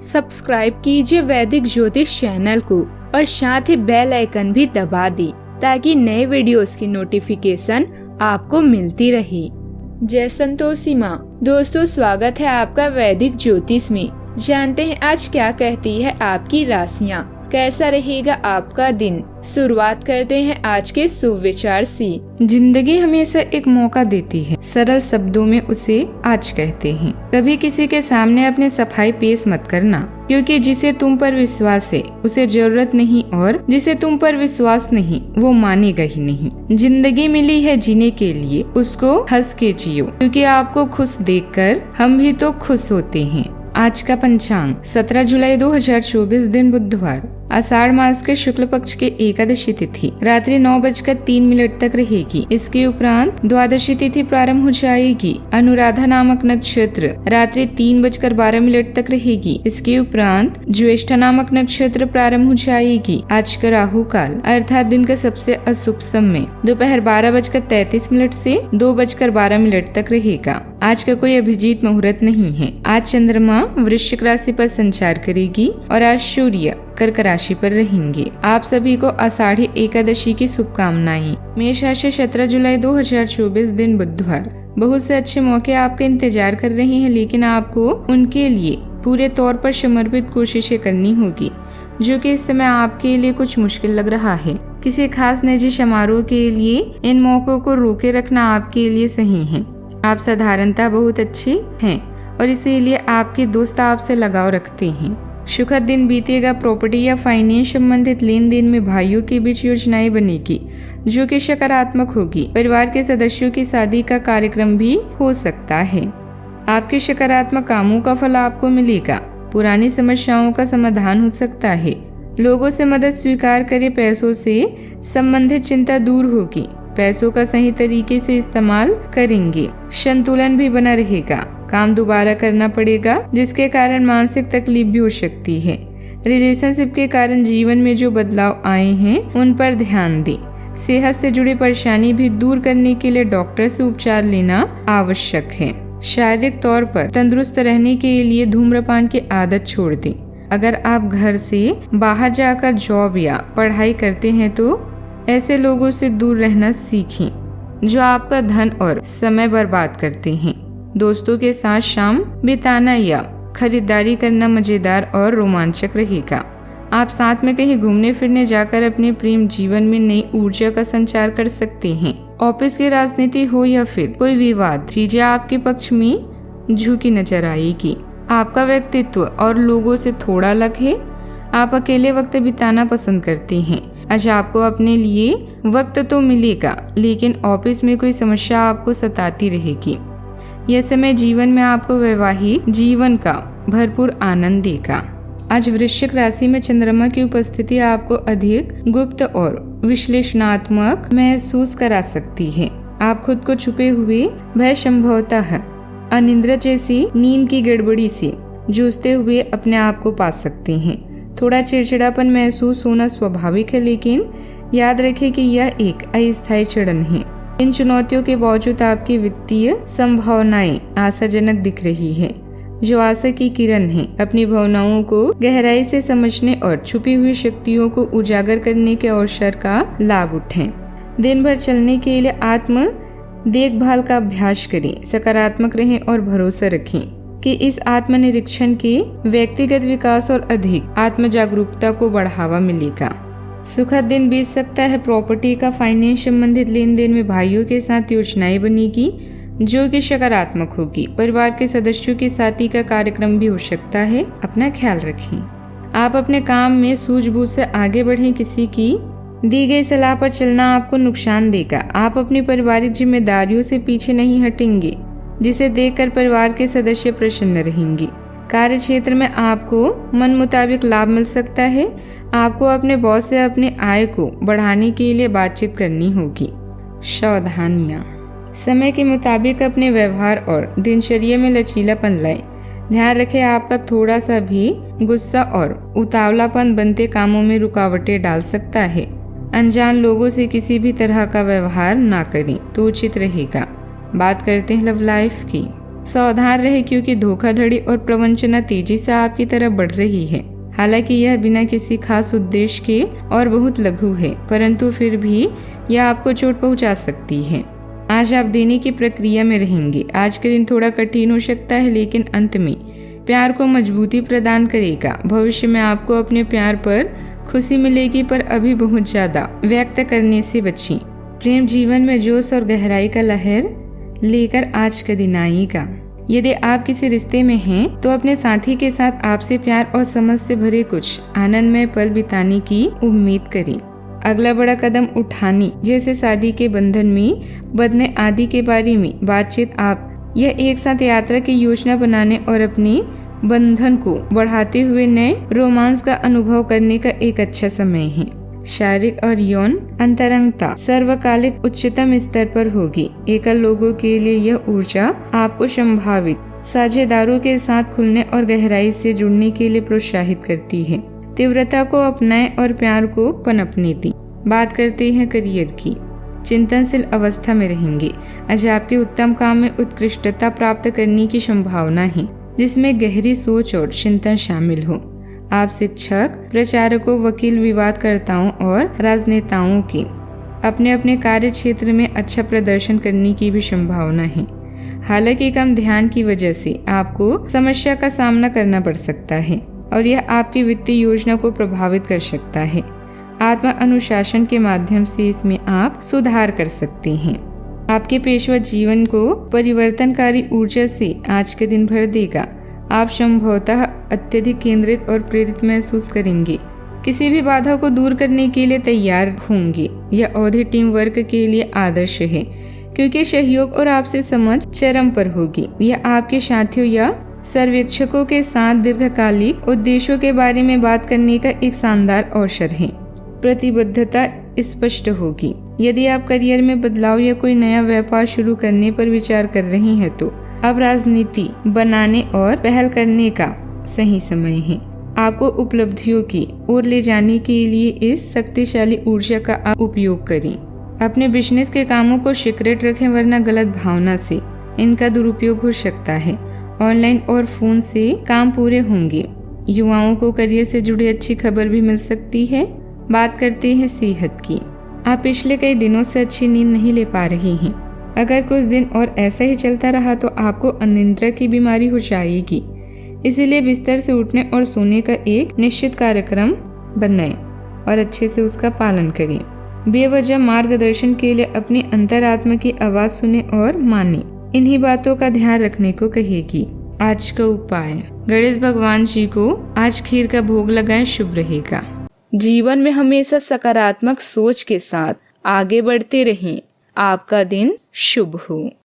Subscribe कीजिए वैदिक ज्योतिष चैनल को और साथ ही बेल आइकन भी दबा दी ताकि नए वीडियोस की नोटिफिकेशन आपको मिलती रहे। जय संतोषी माँ। दोस्तों, स्वागत है आपका वैदिक ज्योतिष में। जानते हैं आज क्या कहती है आपकी राशियाँ, कैसा रहेगा आपका दिन। शुरुआत करते हैं आज के शुभ विचार से। जिंदगी हमेशा एक मौका देती है, सरल शब्दों में उसे आज कहते हैं। कभी किसी के सामने अपने सफाई पेश मत करना, क्योंकि जिसे तुम पर विश्वास है उसे जरूरत नहीं, और जिसे तुम पर विश्वास नहीं वो मानेगा ही नहीं। जिंदगी मिली है जीने के लिए, उसको हंस के जियो, क्योंकि आपको खुश देखकर हम भी तो खुश होते हैं। आज का पंचांग 17 जुलाई 2024 दिन बुधवार, आषाढ़ मास के शुक्ल पक्ष के एकादशी तिथि रात्रि 9:03 तक रहेगी। इसके उपरांत द्वादशी तिथि प्रारंभ हो जाएगी। अनुराधा नामक नक्षत्र रात्रि 3:12 तक रहेगी। इसके उपरांत ज्येष्ठा नामक नक्षत्र प्रारंभ हो जाएगी। आज का राहु काल अर्थात दिन का सबसे अशुभ समय दोपहर 12:33 से 2:12 तक रहेगा। आज का कोई अभिजीत मुहूर्त नहीं है। आज चंद्रमा वृश्चिक राशि पर संचार करेगी और आज सूर्य कर्क राशि पर रहेंगे। आप सभी को आषाढ़ी एकादशी की शुभकामनाएं। मेष राशि 17 जुलाई 2024 दिन बुधवार। बहुत से अच्छे मौके आपका इंतजार कर रहे हैं, लेकिन आपको उनके लिए पूरे तौर पर समर्पित कोशिशें करनी होगी, जो कि इस समय आपके लिए कुछ मुश्किल लग रहा है। किसी खास निजी समारोह के लिए इन मौकों को रोके रखना आपके लिए सही है। आप साधारणता बहुत अच्छी हैं और इसीलिए आपके दोस्त आपसे लगाव रखते हैं। सुखद दिन बीतेगा। प्रॉपर्टी या फाइनेंस संबंधित लेन देन में भाइयों के बीच योजनाएं बनेगी, जो कि सकारात्मक होगी। परिवार के सदस्यों की शादी का कार्यक्रम भी हो सकता है। आपके सकारात्मक कामों का फल आपको मिलेगा। पुरानी समस्याओं का समाधान हो सकता है। लोगों से मदद स्वीकार करें। पैसों से संबंधित चिंता दूर होगी। पैसों का सही तरीके से इस्तेमाल करेंगे। संतुलन भी बना रहेगा। काम दोबारा करना पड़ेगा, जिसके कारण मानसिक तकलीफ भी हो सकती है। रिलेशनशिप के कारण जीवन में जो बदलाव आए हैं उन पर ध्यान दें। सेहत से जुड़ी परेशानी भी दूर करने के लिए डॉक्टर से उपचार लेना आवश्यक है। शारीरिक तौर पर तंदुरुस्त रहने के लिए धूम्रपान की आदत छोड़ दें। अगर आप घर से बाहर जाकर जॉब या पढ़ाई करते हैं तो ऐसे लोगों से दूर रहना सीखें, जो आपका धन और समय बर्बाद करते हैं। दोस्तों के साथ शाम बिताना या खरीदारी करना मजेदार और रोमांचक रहेगा। आप साथ में कहीं घूमने फिरने जाकर अपने प्रेम जीवन में नई ऊर्जा का संचार कर सकते हैं। ऑफिस की राजनीति हो या फिर कोई विवाद, चीजें आपके पक्ष में झुकी नजर आएगी। आपका व्यक्तित्व और लोगों से थोड़ा अलग है। आप अकेले वक्त बिताना पसंद करते हैं। आज आपको अपने लिए वक्त तो मिलेगा, लेकिन ऑफिस में कोई समस्या आपको सताती रहेगी। यह समय जीवन में आपको वैवाहिक जीवन का भरपूर आनंद देगा। आज वृश्चिक राशि में चंद्रमा की उपस्थिति आपको अधिक गुप्त और विश्लेषणात्मक महसूस करा सकती है। आप खुद को छुपे हुए भय, संभवतः अनिद्रा जैसी नींद की गड़बड़ी से जूझते हुए अपने आप को पा सकते हैं। थोड़ा चिड़चिड़ापन महसूस होना स्वाभाविक है, लेकिन याद रखें कि यह एक अस्थायी चरण है। इन चुनौतियों के बावजूद आपकी वित्तीय संभावनाएं आशाजनक दिख रही है, जो आशा की किरण है। अपनी भावनाओं को गहराई से समझने और छुपी हुई शक्तियों को उजागर करने के अवसर का लाभ उठाएं। दिन भर चलने के लिए आत्म देखभाल का अभ्यास करें। सकारात्मक रहें और भरोसा रखें कि इस आत्मनिरीक्षण के व्यक्तिगत विकास और अधिक आत्म जागरूकता को बढ़ावा मिलेगा। सुखद दिन बीत सकता है। प्रॉपर्टी का फाइनेंस संबंधित लेन देन में भाइयों के साथ योजनाएं बनेगी, जो कि सकारात्मक होगी। परिवार के सदस्यों की शादी का कार्यक्रम भी हो सकता है। अपना ख्याल रखें। आप अपने काम में सूझबूझ से आगे बढ़ें। किसी की दी गई सलाह पर चलना आपको नुकसान देगा। आप अपनी पारिवारिक जिम्मेदारियों से पीछे नहीं हटेंगे, जिसे देखकर परिवार के सदस्य प्रसन्न रहेंगे। कार्य क्षेत्र में आपको मन मुताबिक लाभ मिल सकता है। आपको अपने बॉस से अपनी आय को बढ़ाने के लिए बातचीत करनी होगी। सावधानियां। समय के मुताबिक अपने व्यवहार और दिनचर्या में लचीलापन लाएं। ध्यान रखें, आपका थोड़ा सा भी गुस्सा और उतावलापन बनते कामों में रुकावटें डाल सकता है। अनजान लोगों से किसी भी तरह का व्यवहार ना करें तो उचित रहेगा। बात करते हैं लव लाइफ की। सावधान रहे क्योंकि धोखाधड़ी और प्रवंचना तेजी से आपकी तरफ बढ़ रही है। हालांकि यह बिना किसी खास उद्देश्य के और बहुत लघु है, परंतु फिर भी यह आपको चोट पहुंचा सकती है। आज आप देने की प्रक्रिया में रहेंगे। आज के दिन थोड़ा कठिन हो सकता है, लेकिन अंत में प्यार को मजबूती प्रदान करेगा। भविष्य में आपको अपने प्यार पर खुशी मिलेगी, पर अभी बहुत ज्यादा व्यक्त करने से बचें। प्रेम जीवन में जोश और गहराई का लहर लेकर आज का दिन आएगा। यदि आप किसी रिश्ते में हैं, तो अपने साथी के साथ आपसे प्यार और समझ से भरे कुछ आनंदमय पल बिताने की उम्मीद करें। अगला बड़ा कदम उठाने जैसे शादी के बंधन में बंधने आदि के बारे में बातचीत, आप यह एक साथ यात्रा की योजना बनाने और अपने बंधन को बढ़ाते हुए नए रोमांस का अनुभव करने का एक अच्छा समय है। शारीरिक और यौन अंतरंगता सर्वकालिक उच्चतम स्तर पर होगी। एकल लोगों के लिए यह ऊर्जा आपको संभावित साझेदारों के साथ खुलने और गहराई से जुड़ने के लिए प्रोत्साहित करती है। तीव्रता को अपनाएं और प्यार को पनपने दें। बात करते हैं करियर की। चिंतनशील अवस्था में रहेंगे। आज आपके उत्तम काम में उत्कृष्टता प्राप्त करने की संभावना है, जिसमें गहरी सोच और चिंतन शामिल हो। आप शिक्षक, प्रचारकों, वकील, विवादकर्ताओं और राजनेताओं की अपने अपने कार्य क्षेत्र में अच्छा प्रदर्शन करने की भी संभावना है। हालांकि कम ध्यान की वजह से आपको समस्या का सामना करना पड़ सकता है और यह आपकी वित्तीय योजना को प्रभावित कर सकता है। आत्म अनुशासन के माध्यम से इसमें आप सुधार कर सकते हैं। आपके पेशवा जीवन को परिवर्तनकारी ऊर्जा से आज के दिन भर देगा। आप संभवतः अत्यधिक केंद्रित और प्रेरित महसूस करेंगे। किसी भी बाधा को दूर करने के लिए तैयार होंगे। यह अवधि टीम वर्क के लिए आदर्श है, क्योंकि सहयोग और आपसे समझ चरम पर होगी। यह आपके साथियों या सर्वेक्षकों के साथ दीर्घकालिक उद्देश्यों के बारे में बात करने का एक शानदार अवसर है। प्रतिबद्धता स्पष्ट होगी। यदि आप करियर में बदलाव या कोई नया व्यापार शुरू करने पर विचार कर रहे हैं, तो अब राजनीति बनाने और पहल करने का सही समय है। आपको उपलब्धियों की ओर ले जाने के लिए इस शक्तिशाली ऊर्जा का आप उपयोग करें। अपने बिजनेस के कामों को सीक्रेट रखें, वरना गलत भावना से इनका दुरुपयोग हो सकता है। ऑनलाइन और फोन से काम पूरे होंगे। युवाओं को करियर से जुड़ी अच्छी खबर भी मिल सकती है। बात करते हैं सेहत की। आप पिछले कई दिनों से अच्छी नींद नहीं ले पा रहे हैं। अगर कुछ दिन और ऐसा ही चलता रहा तो आपको अनिद्रा की बीमारी हो जाएगी। इसीलिए बिस्तर से उठने और सोने का एक निश्चित कार्यक्रम बनाएं और अच्छे से उसका पालन करें। बेवजह मार्गदर्शन के लिए अपनी अंतरात्मा की आवाज सुने और माने। इन्हीं बातों का ध्यान रखने को कहेगी। आज का उपाय, गणेश भगवान जी को आज खीर का भोग लगाएं, शुभ रहेगा। जीवन में हमेशा सकारात्मक सोच के साथ आगे बढ़ते रहें। आपका दिन शुभ हो।